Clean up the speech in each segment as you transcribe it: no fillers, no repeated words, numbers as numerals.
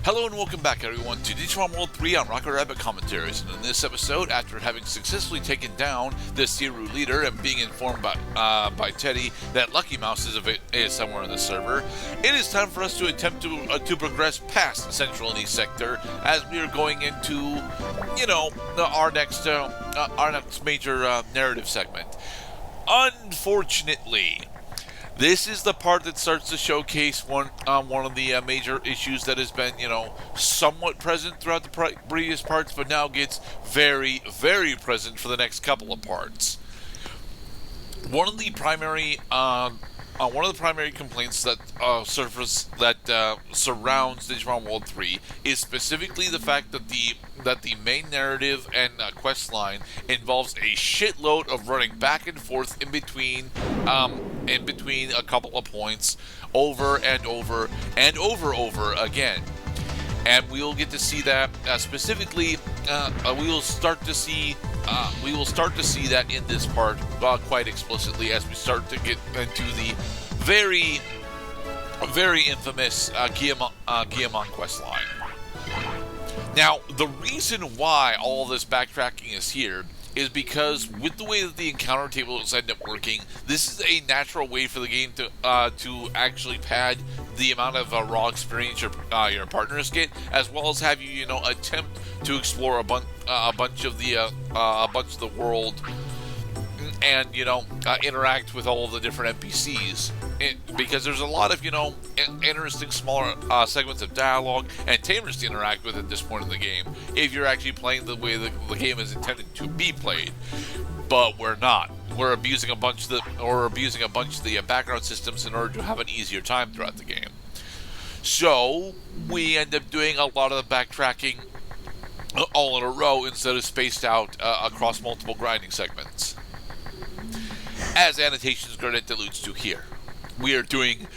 Hello and welcome back everyone to Digimon World 3 on Rocket Rabbit Commentaries. And in this episode, after having successfully taken down the Seiryu Leader and being informed by Teddy that Lucky Mouse is somewhere in the server, it is time for us to attempt to progress past the Central and East Sector as we are going into, our next major narrative segment. Unfortunately, this is the part that starts to showcase one of the major issues that has been, somewhat present throughout the previous parts, but now gets very, very present for the next couple of parts. One of the primary complaints that surrounds Digimon World 3 is specifically the fact that the main narrative and quest line involves a shitload of running back and forth in between a couple of points over and over and over again. And we'll get to see that specifically. We will start to see that in this part quite explicitly as we start to get into the very, very infamous Guillemon quest line. Now, the reason why all this backtracking is here is because with the way that the encounter tables end up working, this is a natural way for the game to actually pad the amount of raw experience your partners get, as well as have you attempt to explore a bunch of the world and interact with all of the different NPCs. Because there's a lot of interesting smaller segments of dialogue and tamers to interact with at this point in the game if you're actually playing the way the game is intended to be played. But we're not. We're abusing a bunch of the background systems in order to have an easier time throughout the game. So we end up doing a lot of the backtracking all in a row instead of spaced out across multiple grinding segments. As annotations Gerdat alludes to here, we are doing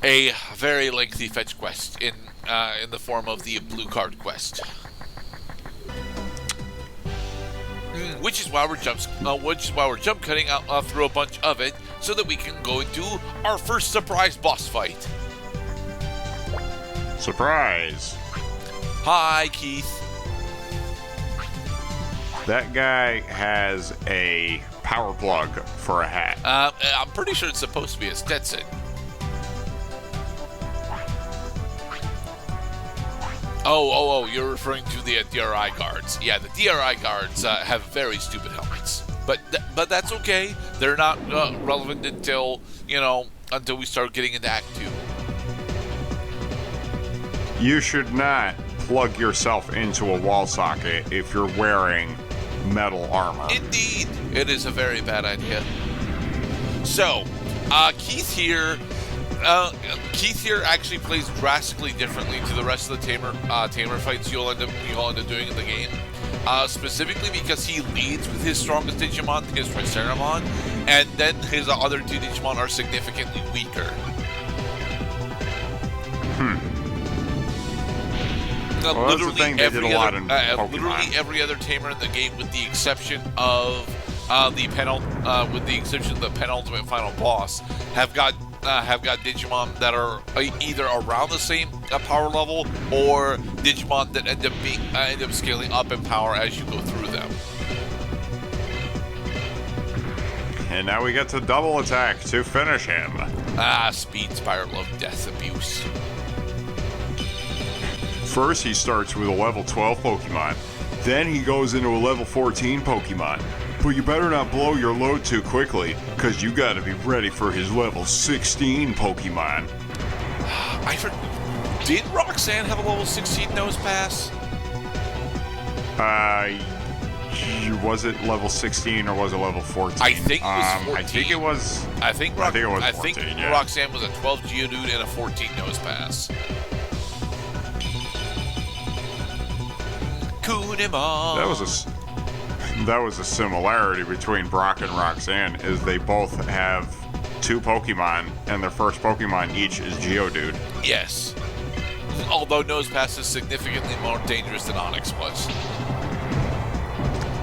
a very lengthy fetch quest in the form of the blue card quest, which is why we're jump cutting out through a bunch of it so that we can go into our first surprise boss fight. Surprise! Hi, Keith. That guy has a power plug for a hat. I'm pretty sure it's supposed to be a Stetson. Oh, you're referring to the DRI guards. Yeah, the DRI guards have very stupid helmets. But that's okay. They're not relevant until we start getting into Act 2. You should not plug yourself into a wall socket if you're wearing metal armor. Indeed, it is a very bad idea. So, Keith here actually plays drastically differently to the rest of the tamer fights you'll end up doing in the game. Specifically because he leads with his strongest Digimon, his Triceramon, and then his other two Digimon are significantly weaker. Well, that's the thing, they did a lot in Pokemon. Literally every other tamer in the game, with the exception of the penultimate final boss, have got Digimon that are either around the same power level or Digimon that end up scaling up in power as you go through them. And now we get to double attack to finish him. Speed spiral of death abuse. First, he starts with a level 12 Pokemon. Then he goes into a level 14 Pokemon. But you better not blow your load too quickly, because you gotta be ready for his level 16 Pokemon. Did Roxanne have a level 16 nose pass? Was it level 16 or was it level 14? I think it was 14. I think it was 14, I think yeah. Roxanne was a 12 Geodude and a 14 nose pass. That was a similarity between Brock and Roxanne, is they both have two Pokemon, and their first Pokemon each is Geodude. Yes. Although Nosepass is significantly more dangerous than Onix was.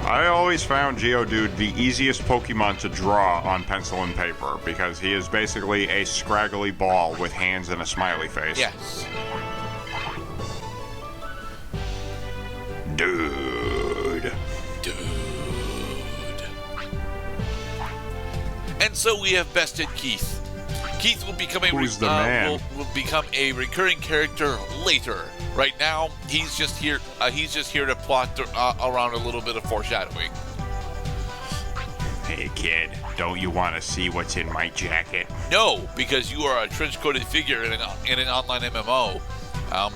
I always found Geodude the easiest Pokemon to draw on pencil and paper, because he is basically a scraggly ball with hands and a smiley face. Yes. Dude. And so we have bested Keith. Keith will become Who's the man? Will become a recurring character later. Right now, he's just here. He's just here to plot around a little bit of foreshadowing. Hey kid, don't you want to see what's in my jacket? No, because you are a trench-coated figure in an online MMO.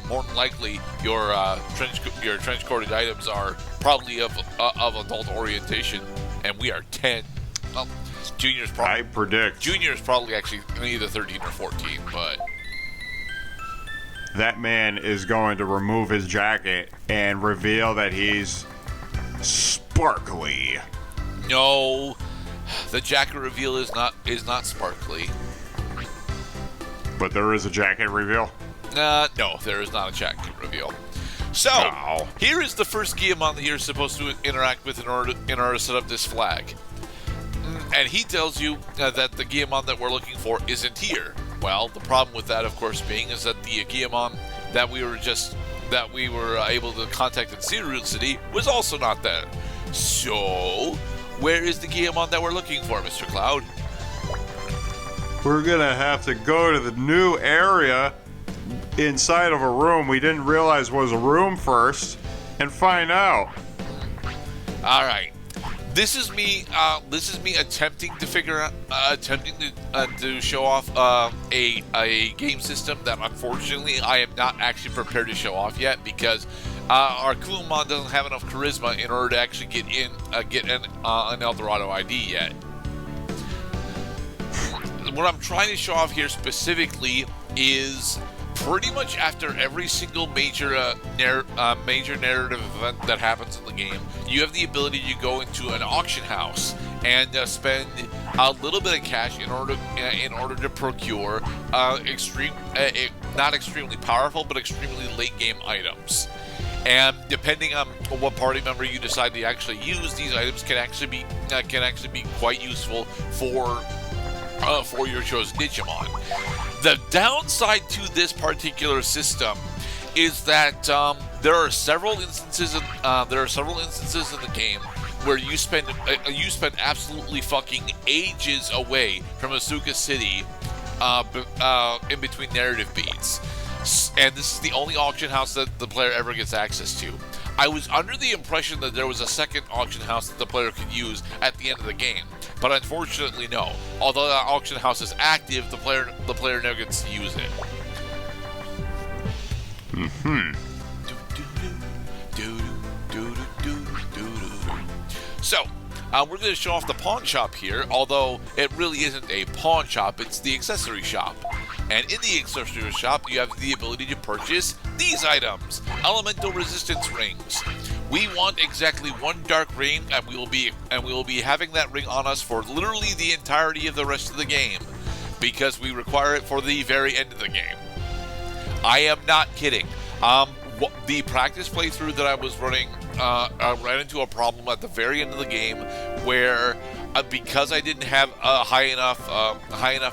More than likely, your trench-coated items are probably of adult orientation, and we are 10. Well, Junior's probably. I predict Junior's probably actually either 13 or 14, but that man is going to remove his jacket and reveal that he's sparkly. no, the jacket reveal is not sparkly. But there is a jacket reveal? No, there is not a jacket reveal. So, Here is the first Guillemon that you're supposed to interact with in order to set up this flag. And he tells you that the Guillemon that we're looking for isn't here. Well, the problem with that, of course, being is that the Guillemon that we were able to contact in Seiryu City was also not there. So, where is the Guillemon that we're looking for, Mr. Cloud? We're gonna have to go to the new area inside of a room we didn't realize was a room first and find out. All right. This is me attempting to figure out, to show off a game system that unfortunately I am not actually prepared to show off yet because our Kumon doesn't have enough charisma in order to actually get an Eldorado ID yet. What I'm trying to show off here specifically is pretty much after every single major narrative event that happens in the game, you have the ability to go into an auction house and spend a little bit of cash in order to procure not extremely powerful but extremely late game items. And depending on what party member you decide to actually use, these items can actually be quite useful for your chosen Digimon. The downside to this particular system is that there are several instances in the game where you spend absolutely fucking ages away from Asuka City in between narrative beats. And this is the only auction house that the player ever gets access to. I was under the impression that there was a second auction house that the player could use at the end of the game, but unfortunately no. Although that auction house is active, the player never gets to use it. So, we're going to show off the pawn shop here, although it really isn't a pawn shop, it's the accessory shop. And in the accessory shop, you have the ability to purchase these items: elemental resistance rings. We want exactly one dark ring, and we will be having that ring on us for literally the entirety of the rest of the game, because we require it for the very end of the game. I am not kidding. The practice playthrough that I was running ran into a problem at the very end of the game where because I didn't have high enough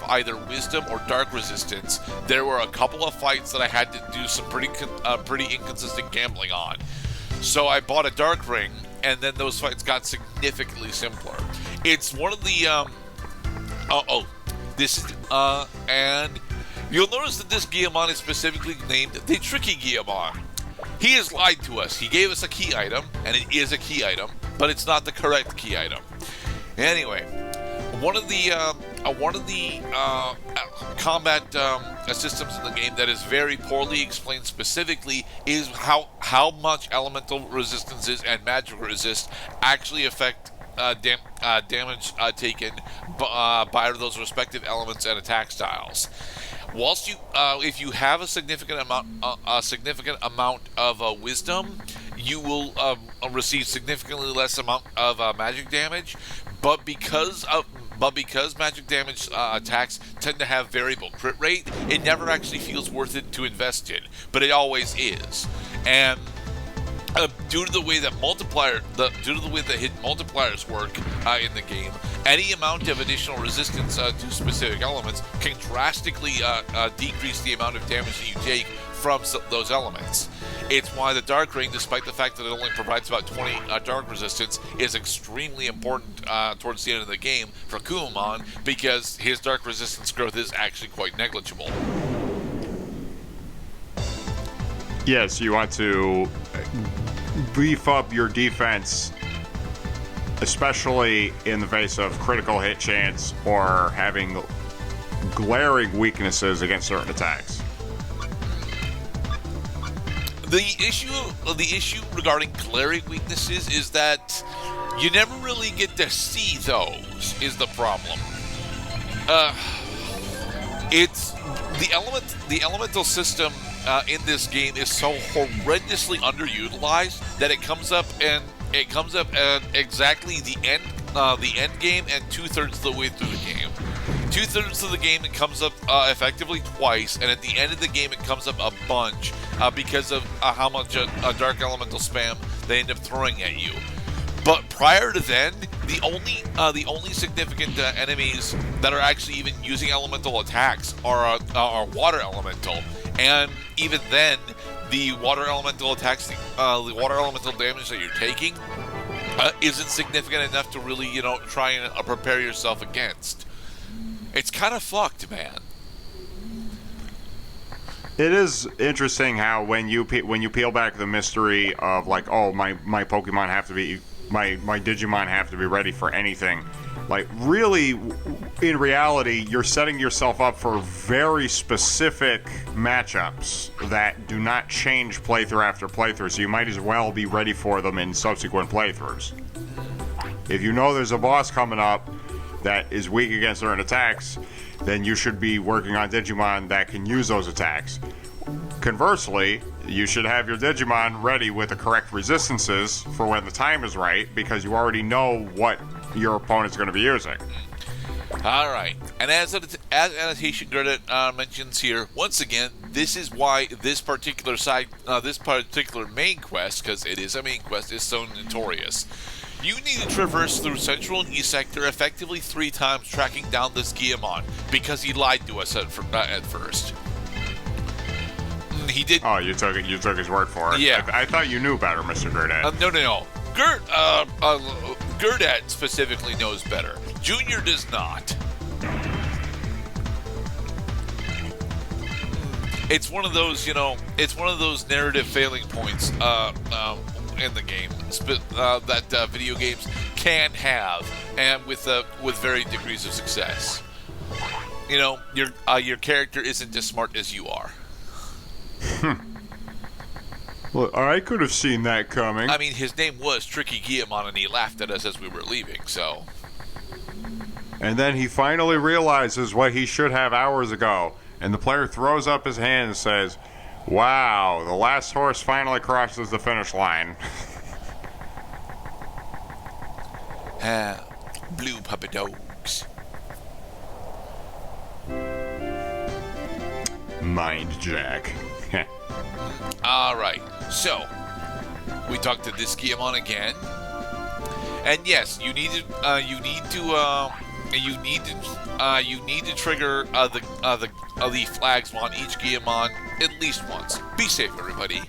either wisdom or dark resistance, there were a couple of fights that I had to do some pretty inconsistent gambling on. So I bought a dark ring, and then those fights got significantly simpler. It's one of the and you'll notice that this Guillemon is specifically named the Tricky Guillemon. He has lied to us. He gave us a key item, and it is a key item, but it's not the correct key item. Anyway, one of the combat systems in the game that is very poorly explained specifically is how much elemental resistances and magic resist actually affect damage taken by those respective elements and attack styles. Whilst if you have a significant amount of wisdom, you will receive significantly less amount of magic damage. But because magic damage attacks tend to have variable crit rate, it never actually feels worth it to invest in. But it always is, and due to the way that hidden multipliers work in the game, any amount of additional resistance to specific elements can drastically decrease the amount of damage that you take from those elements. It's why the Dark Ring, despite the fact that it only provides about 20 dark resistance, is extremely important towards the end of the game for Kumamon, because his dark resistance growth is actually quite negligible. Yes, you want to beef up your defense, especially in the face of critical hit chance or having glaring weaknesses against certain attacks. The issue regarding glaring weaknesses is that you never really get to see those. Is the problem? It's the elemental system in this game is so horrendously underutilized that it comes up at exactly the end game and 2/3 of the way through the game. 2/3 of the game it comes up effectively twice, and at the end of the game it comes up a bunch because of how much a dark elemental spam they end up throwing at you. But prior to then, the only significant enemies that are actually even using elemental attacks are water elemental, and even then, the water elemental attacks, the water elemental damage that you're taking, isn't significant enough to really try and prepare yourself against. It's kind of fucked, man. It is interesting how when you peel back the mystery of like, oh, my Pokemon have to be my Digimon have to be ready for anything. Like, really, in reality, you're setting yourself up for very specific matchups that do not change playthrough after playthrough, so you might as well be ready for them in subsequent playthroughs. If you know there's a boss coming up that is weak against certain attacks, then you should be working on Digimon that can use those attacks. Conversely, you should have your Digimon ready with the correct resistances for when the time is right, because you already know what your opponent's going to be using. Alright, and as Annotation Gerdat mentions here, once again, this is why this particular main quest, because it is a main quest, is so notorious. You need to traverse through Central and East Sector effectively 3 times tracking down this Guillemon, because he lied to us at first. He did. Oh, you took his word for it. Yeah. I thought you knew better, Mr. Gerdat. No. Gerdat specifically knows better. Junior does not. It's one of those, it's one of those narrative failing points in the game that video games can have, and with varying degrees of success. Your character isn't as smart as you are. Well, I could have seen that coming. I mean, his name was Tricky Guillemon, and he laughed at us as we were leaving, so... And then he finally realizes what he should have hours ago, and the player throws up his hand and says, "Wow, the last horse finally crosses the finish line." Blue puppy dogs. Mind Jack. Alright, so we talked to this Guillemon again. And yes, you need to trigger the flags on each Guillemon at least once. Be safe, everybody.